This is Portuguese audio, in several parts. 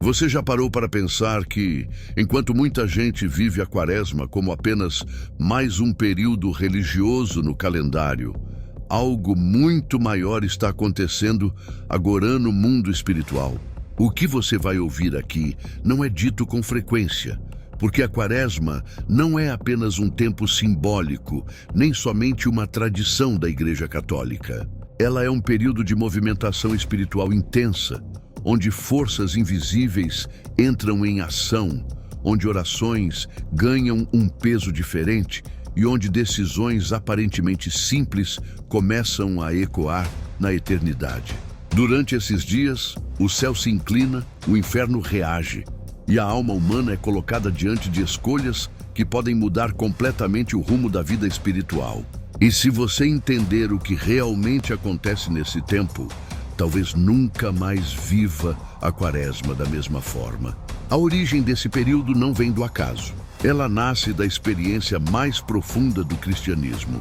Você já parou para pensar que, enquanto muita gente vive a Quaresma como apenas mais um período religioso no calendário, algo muito maior está acontecendo agora no mundo espiritual? O que você vai ouvir aqui não é dito com frequência, porque a Quaresma não é apenas um tempo simbólico, nem somente uma tradição da Igreja Católica. Ela é um período de movimentação espiritual intensa, onde forças invisíveis entram em ação, onde orações ganham um peso diferente e onde decisões aparentemente simples começam a ecoar na eternidade. Durante esses dias, o céu se inclina, o inferno reage, e a alma humana é colocada diante de escolhas que podem mudar completamente o rumo da vida espiritual. E se você entender o que realmente acontece nesse tempo, talvez nunca mais viva a Quaresma da mesma forma. A origem desse período não vem do acaso. Ela nasce da experiência mais profunda do cristianismo.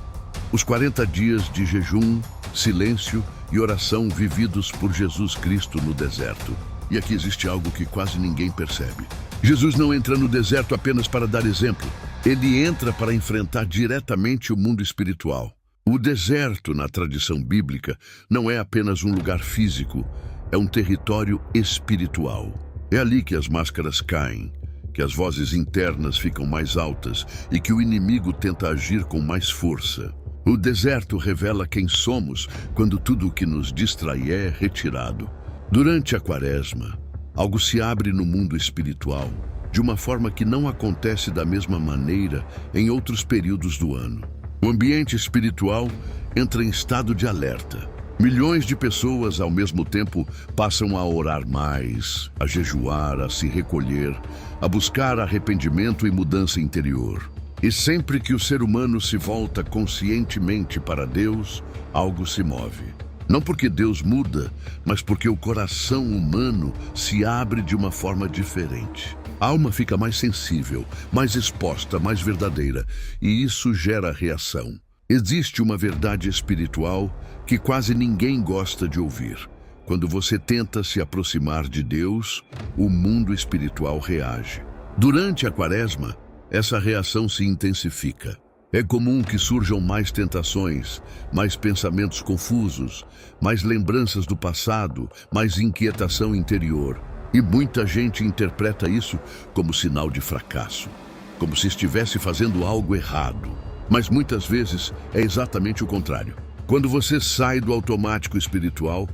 Os 40 dias de jejum, silêncio e oração vividos por Jesus Cristo no deserto. E aqui existe algo que quase ninguém percebe. Jesus não entra no deserto apenas para dar exemplo. Ele entra para enfrentar diretamente o mundo espiritual. O deserto, na tradição bíblica, não é apenas um lugar físico, é um território espiritual. É ali que as máscaras caem, que as vozes internas ficam mais altas e que o inimigo tenta agir com mais força. O deserto revela quem somos quando tudo o que nos distrai é retirado. Durante a Quaresma, algo se abre no mundo espiritual, de uma forma que não acontece da mesma maneira em outros períodos do ano. O ambiente espiritual entra em estado de alerta. Milhões de pessoas, ao mesmo tempo, passam a orar mais, a jejuar, a se recolher, a buscar arrependimento e mudança interior. E sempre que o ser humano se volta conscientemente para Deus, algo se move. Não porque Deus muda, mas porque o coração humano se abre de uma forma diferente. A alma fica mais sensível, mais exposta, mais verdadeira, e isso gera reação. Existe uma verdade espiritual que quase ninguém gosta de ouvir. Quando você tenta se aproximar de Deus, o mundo espiritual reage. Durante a Quaresma, essa reação se intensifica. É comum que surjam mais tentações, mais pensamentos confusos, mais lembranças do passado, mais inquietação interior. E muita gente interpreta isso como sinal de fracasso, como se estivesse fazendo algo errado. Mas muitas vezes é exatamente o contrário. Quando você sai do automático espiritual,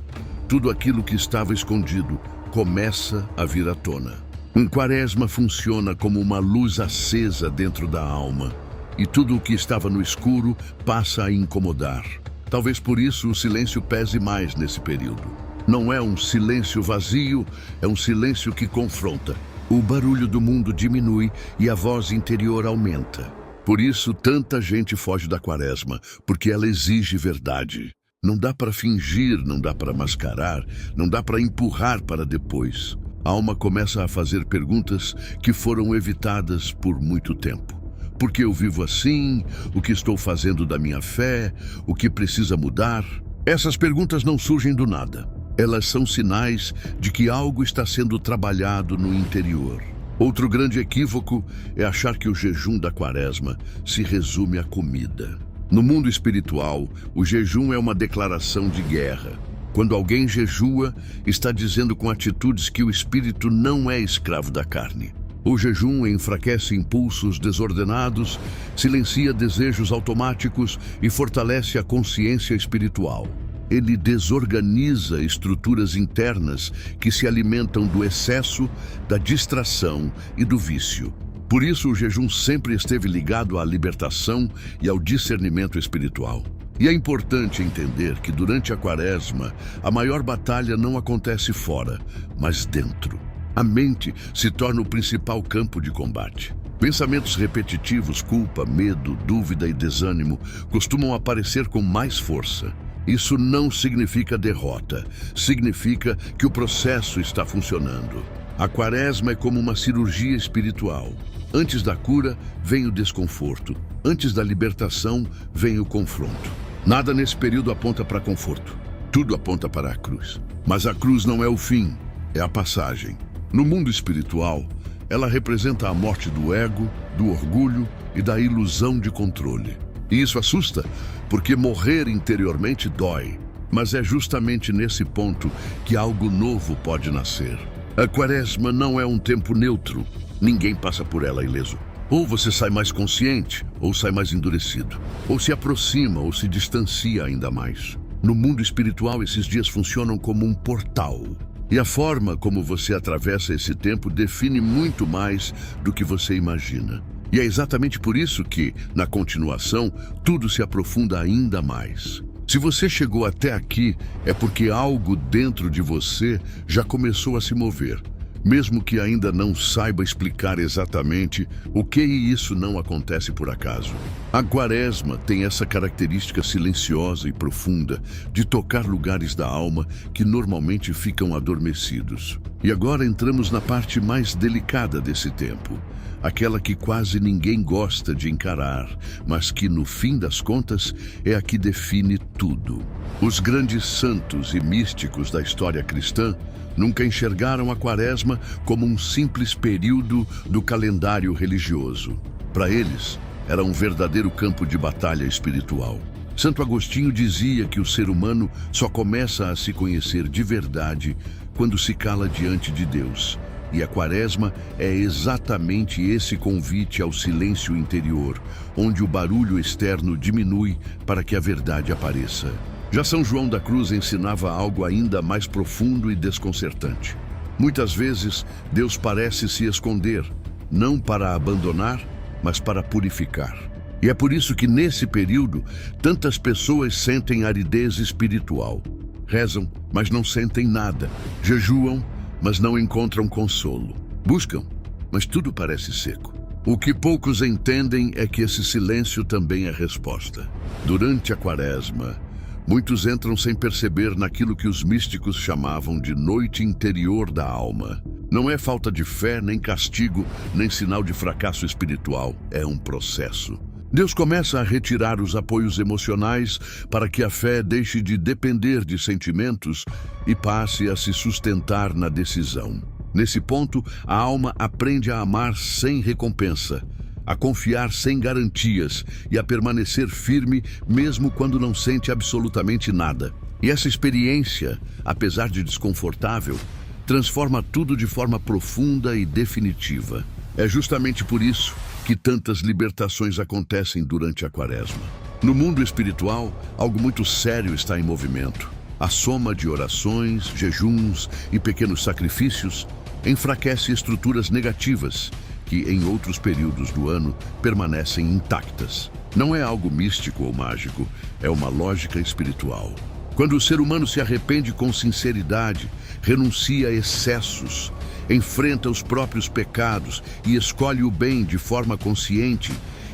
tudo aquilo que estava escondido começa a vir à tona. Um Quaresma funciona como uma luz acesa dentro da alma, e tudo o que estava no escuro passa a incomodar. Talvez por isso o silêncio pese mais nesse período. Não é um silêncio vazio, é um silêncio que confronta. O barulho do mundo diminui e a voz interior aumenta. Por isso, tanta gente foge da Quaresma, porque ela exige verdade. Não dá para fingir, não dá para mascarar, não dá para empurrar para depois. A alma começa a fazer perguntas que foram evitadas por muito tempo. Por que eu vivo assim? O que estou fazendo da minha fé? O que precisa mudar? Essas perguntas não surgem do nada. Elas são sinais de que algo está sendo trabalhado no interior. Outro grande equívoco é achar que o jejum da Quaresma se resume à comida. No mundo espiritual, o jejum é uma declaração de guerra. Quando alguém jejua, está dizendo com atitudes que o espírito não é escravo da carne. O jejum enfraquece impulsos desordenados, silencia desejos automáticos e fortalece a consciência espiritual. Ele desorganiza estruturas internas que se alimentam do excesso, da distração e do vício. Por isso, o jejum sempre esteve ligado à libertação e ao discernimento espiritual. E é importante entender que durante a Quaresma, a maior batalha não acontece fora, mas dentro. A mente se torna o principal campo de combate. Pensamentos repetitivos, culpa, medo, dúvida e desânimo costumam aparecer com mais força. Isso não significa derrota, significa que o processo está funcionando. A Quaresma é como uma cirurgia espiritual. Antes da cura, vem o desconforto. Antes da libertação, vem o confronto. Nada nesse período aponta para conforto. Tudo aponta para a cruz. Mas a cruz não é o fim, é a passagem. No mundo espiritual, ela representa a morte do ego, do orgulho e da ilusão de controle. E isso assusta, porque morrer interiormente dói. Mas é justamente nesse ponto que algo novo pode nascer. A Quaresma não é um tempo neutro. Ninguém passa por ela ileso. Ou você sai mais consciente, ou sai mais endurecido. Ou se aproxima, ou se distancia ainda mais. No mundo espiritual, esses dias funcionam como um portal. E a forma como você atravessa esse tempo define muito mais do que você imagina. E é exatamente por isso que, na continuação, tudo se aprofunda ainda mais. Se você chegou até aqui, é porque algo dentro de você já começou a se mover, mesmo que ainda não saiba explicar exatamente o que isso não acontece por acaso. A Quaresma tem essa característica silenciosa e profunda de tocar lugares da alma que normalmente ficam adormecidos. E agora entramos na parte mais delicada desse tempo. Aquela que quase ninguém gosta de encarar, mas que, no fim das contas, é a que define tudo. Os grandes santos e místicos da história cristã nunca enxergaram a Quaresma como um simples período do calendário religioso. Para eles, era um verdadeiro campo de batalha espiritual. Santo Agostinho dizia que o ser humano só começa a se conhecer de verdade quando se cala diante de Deus. E a Quaresma é exatamente esse convite ao silêncio interior, onde o barulho externo diminui para que a verdade apareça. Já São João da Cruz ensinava algo ainda mais profundo e desconcertante. Muitas vezes, Deus parece se esconder, não para abandonar, mas para purificar. E é por isso que, nesse período, tantas pessoas sentem aridez espiritual. Rezam, mas não sentem nada. Jejuam, mas não encontram consolo. Buscam, mas tudo parece seco. O que poucos entendem é que esse silêncio também é resposta. Durante a Quaresma, muitos entram sem perceber naquilo que os místicos chamavam de noite interior da alma. Não é falta de fé, nem castigo, nem sinal de fracasso espiritual. É um processo. Deus começa a retirar os apoios emocionais para que a fé deixe de depender de sentimentos e passe a se sustentar na decisão. Nesse ponto, a alma aprende a amar sem recompensa, a confiar sem garantias e a permanecer firme mesmo quando não sente absolutamente nada. E essa experiência, apesar de desconfortável, transforma tudo de forma profunda e definitiva. É justamente por isso que tantas libertações acontecem durante a Quaresma. No mundo espiritual, algo muito sério está em movimento. A soma de orações, jejuns e pequenos sacrifícios enfraquece estruturas negativas que, em outros períodos do ano, permanecem intactas. Não é algo místico ou mágico, é uma lógica espiritual. Quando o ser humano se arrepende com sinceridade, renuncia a excessos, enfrenta os próprios pecados e escolhe o bem de forma consciente,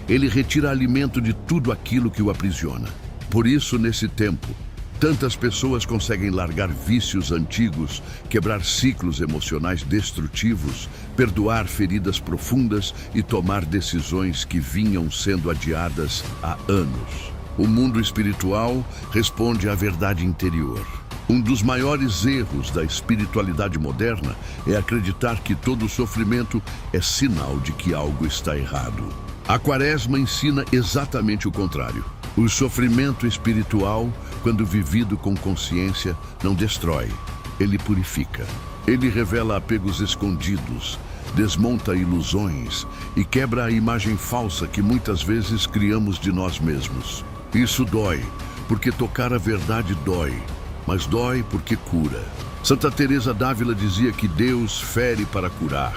ele retira alimento de tudo aquilo que o aprisiona. Por isso, nesse tempo, tantas pessoas conseguem largar vícios antigos, quebrar ciclos emocionais destrutivos, perdoar feridas profundas e tomar decisões que vinham sendo adiadas há anos. O mundo espiritual responde à verdade interior. Um dos maiores erros da espiritualidade moderna é acreditar que todo sofrimento é sinal de que algo está errado. A Quaresma ensina exatamente o contrário. O sofrimento espiritual, quando vivido com consciência, não destrói, ele purifica. Ele revela apegos escondidos, desmonta ilusões e quebra a imagem falsa que muitas vezes criamos de nós mesmos. Isso dói, porque tocar a verdade dói, mas dói porque cura. Santa Teresa d'Ávila dizia que Deus fere para curar,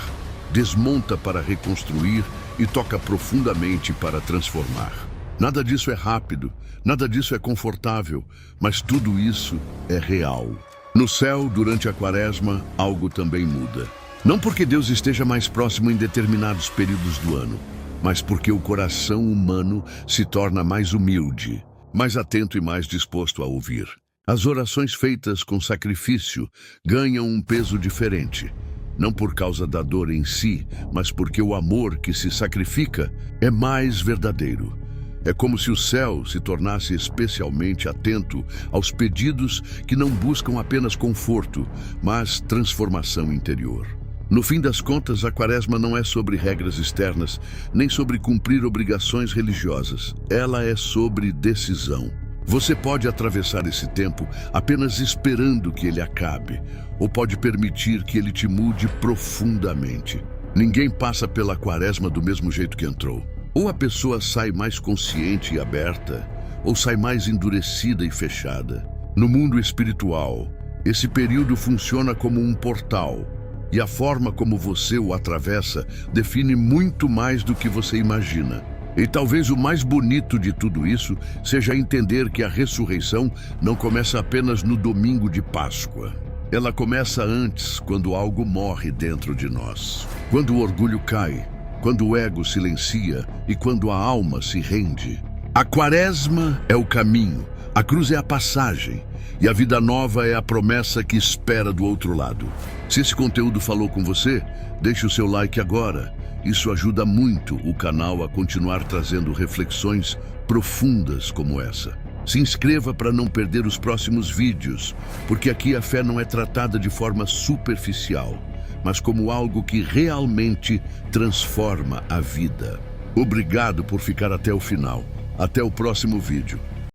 desmonta para reconstruir e toca profundamente para transformar. Nada disso é rápido, nada disso é confortável, mas tudo isso é real. No céu, durante a Quaresma, algo também muda. Não porque Deus esteja mais próximo em determinados períodos do ano, mas porque o coração humano se torna mais humilde, mais atento e mais disposto a ouvir. As orações feitas com sacrifício ganham um peso diferente, não por causa da dor em si, mas porque o amor que se sacrifica é mais verdadeiro. É como se o céu se tornasse especialmente atento aos pedidos que não buscam apenas conforto, mas transformação interior. No fim das contas, a quaresma não é sobre regras externas, nem sobre cumprir obrigações religiosas. Ela é sobre decisão. Você pode atravessar esse tempo apenas esperando que ele acabe, ou pode permitir que ele te mude profundamente. Ninguém passa pela quaresma do mesmo jeito que entrou. Ou a pessoa sai mais consciente e aberta, ou sai mais endurecida e fechada. No mundo espiritual, esse período funciona como um portal, e a forma como você o atravessa define muito mais do que você imagina. E talvez o mais bonito de tudo isso seja entender que a ressurreição não começa apenas no domingo de Páscoa. Ela começa antes, quando algo morre dentro de nós. Quando o orgulho cai, quando o ego silencia e quando a alma se rende. A quaresma é o caminho, a cruz é a passagem e a vida nova é a promessa que espera do outro lado. Se esse conteúdo falou com você, deixe o seu like agora. Isso ajuda muito o canal a continuar trazendo reflexões profundas como essa. Se inscreva para não perder os próximos vídeos, porque aqui a fé não é tratada de forma superficial, mas como algo que realmente transforma a vida. Obrigado por ficar até o final. Até o próximo vídeo.